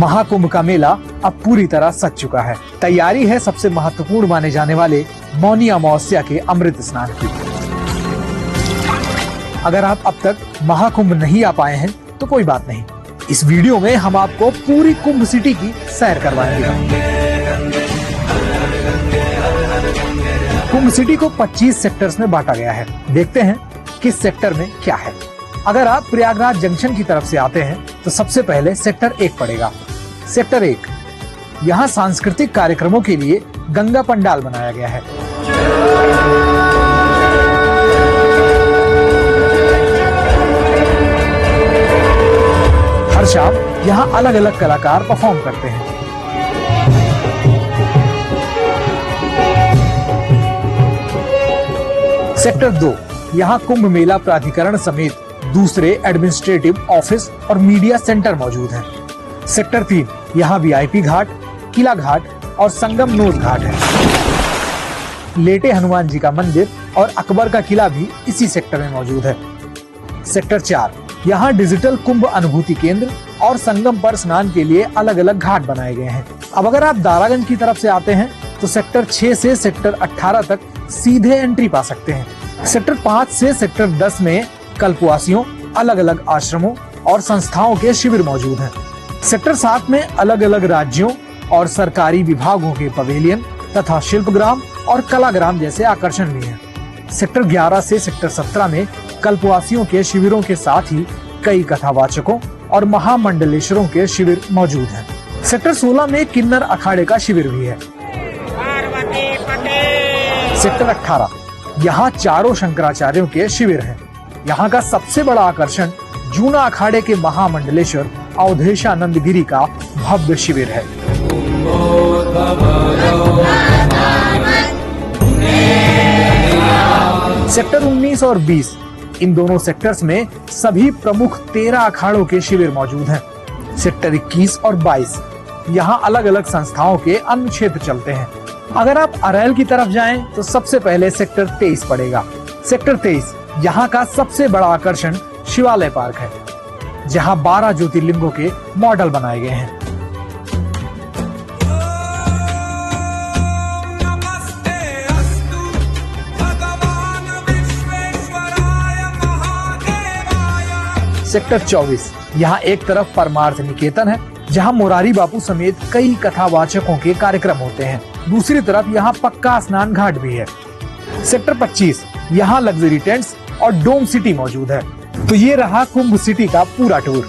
महाकुंभ का मेला अब पूरी तरह सज चुका है। तैयारी है सबसे महत्वपूर्ण माने जाने वाले मौनी अमावस्या के अमृत स्नान की। अगर आप अब तक महाकुंभ नहीं आ पाए हैं तो कोई बात नहीं, इस वीडियो में हम आपको पूरी कुंभ सिटी की सैर करवाएंगे। कुंभ सिटी को 25 सेक्टर्स में बांटा गया है। देखते हैं किस सेक्टर में क्या है। अगर आप प्रयागराज जंक्शन की तरफ से आते हैं तो सबसे पहले सेक्टर 1 पड़ेगा। सेक्टर 1, यहाँ सांस्कृतिक कार्यक्रमों के लिए गंगा पंडाल बनाया गया है। हर शाम यहाँ अलग अलग कलाकार परफॉर्म करते हैं। सेक्टर 2, यहाँ कुंभ मेला प्राधिकरण समेत दूसरे एडमिनिस्ट्रेटिव ऑफिस और मीडिया सेंटर मौजूद हैं। सेक्टर 3, यहाँ वीआईपी घाट, किला घाट और संगम नोज घाट है। लेटे हनुमान जी का मंदिर और अकबर का किला भी इसी सेक्टर में मौजूद है। सेक्टर 4, यहाँ डिजिटल कुंभ अनुभूति केंद्र और संगम पर स्नान के लिए अलग अलग घाट बनाए गए हैं। अब अगर आप दारागंज की तरफ से आते हैं तो सेक्टर 6 से सेक्टर 18 तक सीधे एंट्री पा सकते हैं। सेक्टर 5 से सेक्टर 10 में कल्पवासियों, अलग अलग आश्रमों और संस्थाओं के शिविर मौजूद हैं। सेक्टर 7 में अलग अलग राज्यों और सरकारी विभागों के पवेलियन तथा शिल्पग्राम और कलाग्राम जैसे आकर्षण भी हैं। सेक्टर 11 से सेक्टर 17 में कल्पवासियों के शिविरों के साथ ही कई कथावाचकों और महामंडलेश्वरों के शिविर मौजूद हैं। सेक्टर 16 में किन्नर अखाड़े का शिविर भी है। सेक्टर 18, यहाँ चारों शंकराचार्यों के शिविर हैं। यहाँ का सबसे बड़ा आकर्षण जूना अखाड़े के महामंडलेश्वर अवधेशानंद गिरी का भव्य शिविर है। सेक्टर 19 और 20, इन दोनों सेक्टर्स में सभी प्रमुख 13 अखाड़ों के शिविर मौजूद हैं। सेक्टर 21 और 22, यहाँ अलग अलग संस्थाओं के अन्य क्षेत्र चलते हैं। अगर आप अरैल की तरफ जाएं तो सबसे पहले सेक्टर 23 पड़ेगा। सेक्टर 23, यहाँ का सबसे बड़ा आकर्षण शिवालय पार्क है, जहाँ 12 ज्योतिर्लिंगों के मॉडल बनाए गए हैं। सेक्टर 24, यहाँ एक तरफ परमार्थ निकेतन है, जहाँ मोरारी बापू समेत कई कथावाचकों के कार्यक्रम होते हैं। दूसरी तरफ यहाँ पक्का स्नान घाट भी है। सेक्टर 25, यहाँ लग्जरी टेंट्स और डोम सिटी मौजूद है। तो ये रहा कुंभ सिटी का पूरा टूर।